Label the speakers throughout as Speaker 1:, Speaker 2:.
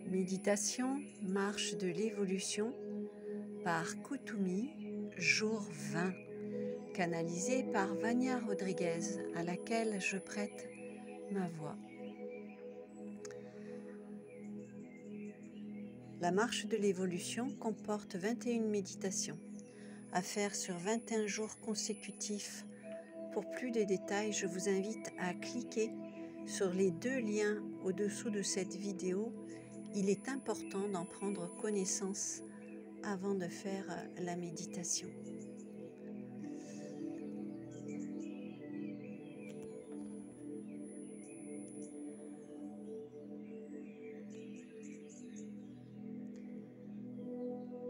Speaker 1: Méditation, marche de l'évolution par Kuthumi, jour 20, canalisé par Vania Rodriguez, à laquelle je prête ma voix. La marche de l'évolution comporte 21 méditations à faire sur 21 jours consécutifs. Pour plus de détails, je vous invite à cliquer sur les deux liens au-dessous de cette vidéo. Il est important d'en prendre connaissance avant de faire la méditation.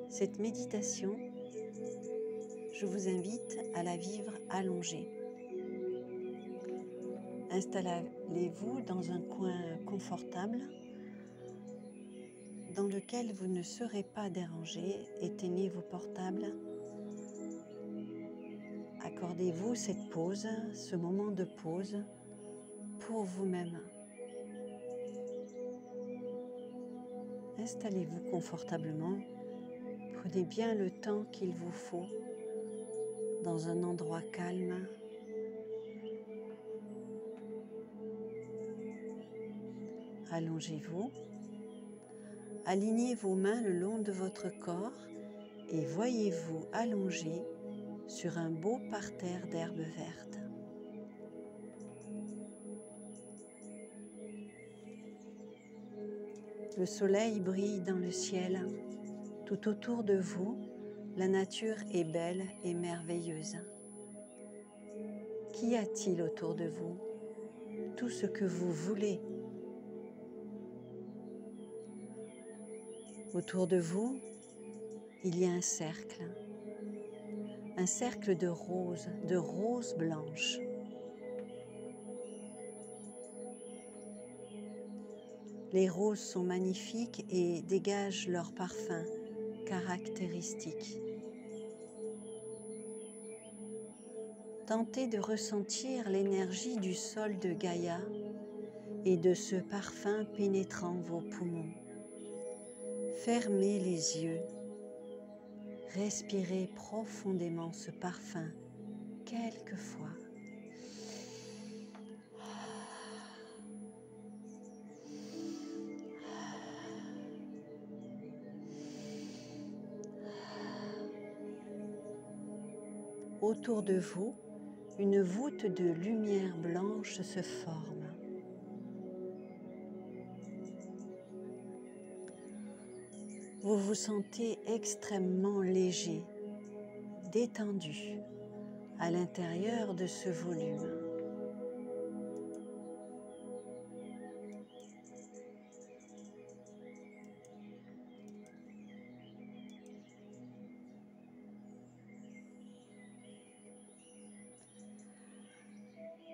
Speaker 1: Cette méditation, je vous invite à la vivre allongée. Installez-vous dans un coin confortable dans lequel vous ne serez pas dérangé. Éteignez vos portables. Accordez-vous cette pause, ce moment de pause pour vous-même. Installez-vous confortablement. Prenez bien le temps qu'il vous faut dans un endroit calme. Allongez-vous. Alignez vos mains le long de votre corps et voyez-vous allongé sur un beau parterre d'herbes vertes. Le soleil brille dans le ciel. Tout autour de vous, la nature est belle et merveilleuse. Qu'y a-t-il autour de vous? Tout ce que vous voulez. Autour de vous, il y a un cercle de roses blanches. Les roses sont magnifiques et dégagent leur parfum caractéristique. Tentez de ressentir l'énergie du sol de Gaïa et de ce parfum pénétrant vos poumons. Fermez les yeux. Respirez profondément ce parfum quelques fois. Autour de vous, une voûte de lumière blanche se forme. Vous vous sentez extrêmement léger, détendu à l'intérieur de ce volume.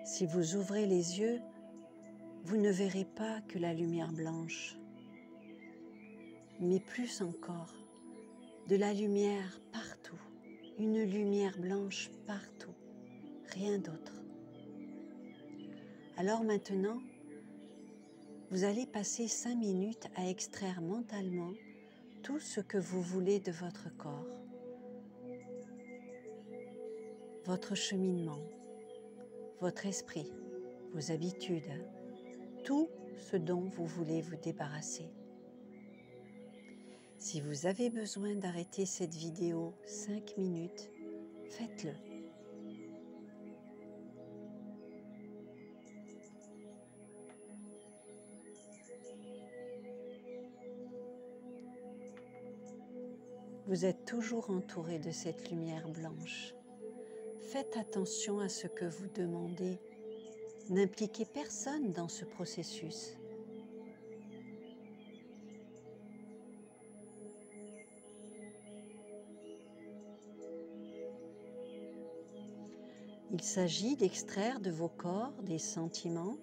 Speaker 1: Si vous ouvrez les yeux, vous ne verrez pas que la lumière blanche, mais plus encore, de la lumière partout, une lumière blanche partout, rien d'autre. Alors maintenant, vous allez passer 5 minutes à extraire mentalement tout ce que vous voulez de votre corps, votre cheminement, votre esprit, vos habitudes, tout ce dont vous voulez vous débarrasser. Si vous avez besoin d'arrêter cette vidéo 5 minutes, faites-le. Vous êtes toujours entouré de cette lumière blanche. Faites attention à ce que vous demandez. N'impliquez personne dans ce processus. Il s'agit d'extraire de vos corps des sentiments,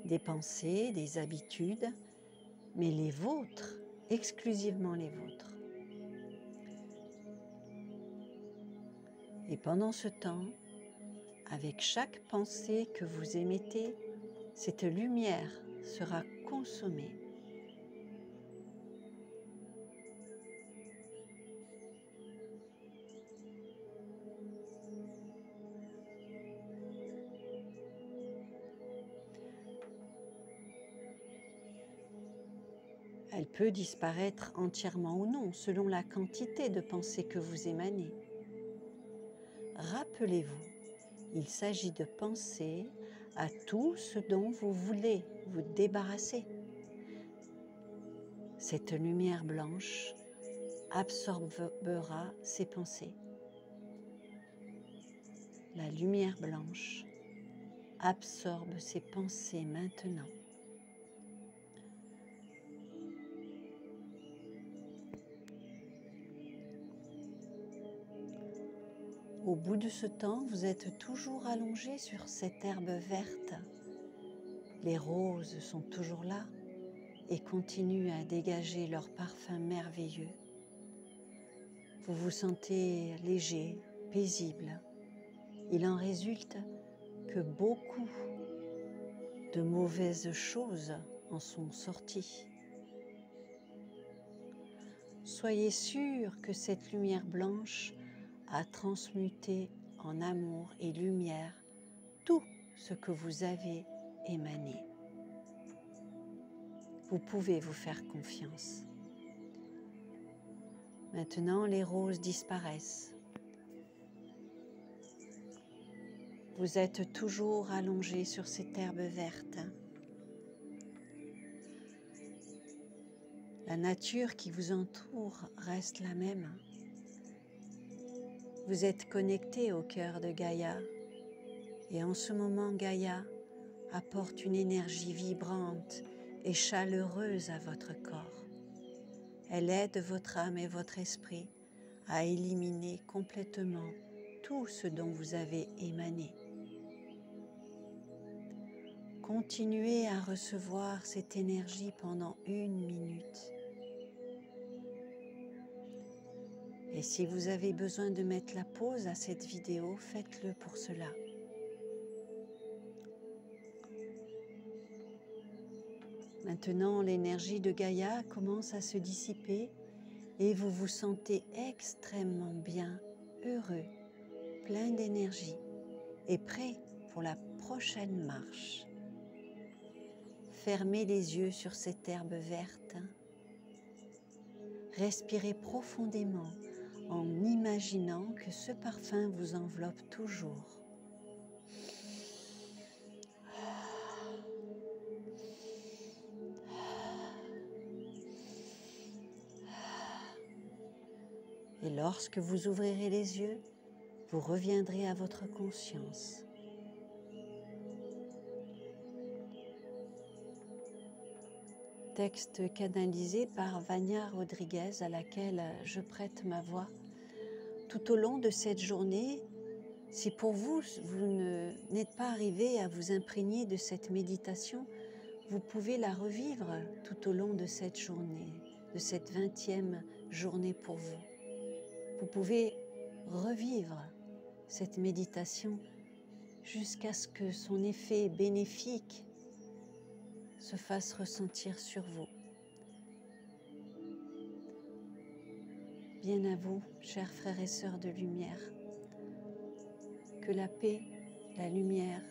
Speaker 1: des pensées, des habitudes, mais les vôtres, exclusivement les vôtres. Et pendant ce temps, avec chaque pensée que vous émettez, cette lumière sera consommée. Elle peut disparaître entièrement ou non, selon la quantité de pensées que vous émanez. Rappelez-vous, il s'agit de penser à tout ce dont vous voulez vous débarrasser. Cette lumière blanche absorbera ces pensées. La lumière blanche absorbe ces pensées maintenant. Au bout de ce temps, vous êtes toujours allongé sur cette herbe verte. Les roses sont toujours là et continuent à dégager leur parfum merveilleux. Vous vous sentez léger, paisible. Il en résulte que beaucoup de mauvaises choses en sont sorties. Soyez sûr que cette lumière blanche a transmuté en amour et lumière tout ce que vous avez émané. Vous pouvez vous faire confiance. Maintenant, les roses disparaissent. Vous êtes toujours allongé sur cette herbe verte. La nature qui vous entoure reste la même. Vous êtes connecté au cœur de Gaïa et en ce moment, Gaïa apporte une énergie vibrante et chaleureuse à votre corps. Elle aide votre âme et votre esprit à éliminer complètement tout ce dont vous avez émané. Continuez à recevoir cette énergie pendant 1 minute. Et si vous avez besoin de mettre la pause à cette vidéo, faites-le pour cela. Maintenant, l'énergie de Gaïa commence à se dissiper et vous vous sentez extrêmement bien, heureux, plein d'énergie et prêt pour la prochaine marche. Fermez les yeux sur cette herbe verte. Respirez profondément en imaginant que ce parfum vous enveloppe toujours. Et lorsque vous ouvrirez les yeux, vous reviendrez à votre conscience. Texte canalisé par Vania Rodriguez, à laquelle je prête ma voix. Tout au long de cette journée, si pour vous, vous n'êtes pas arrivé à vous imprégner de cette méditation, vous pouvez la revivre tout au long de cette journée, de cette 20e journée pour vous. Vous pouvez revivre cette méditation jusqu'à ce que son effet bénéfique se fasse ressentir sur vous. Bien à vous, chers frères et sœurs de lumière, que la paix, la lumière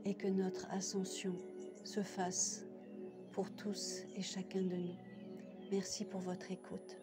Speaker 1: et que notre ascension se fasse pour tous et chacun de nous. Merci pour votre écoute.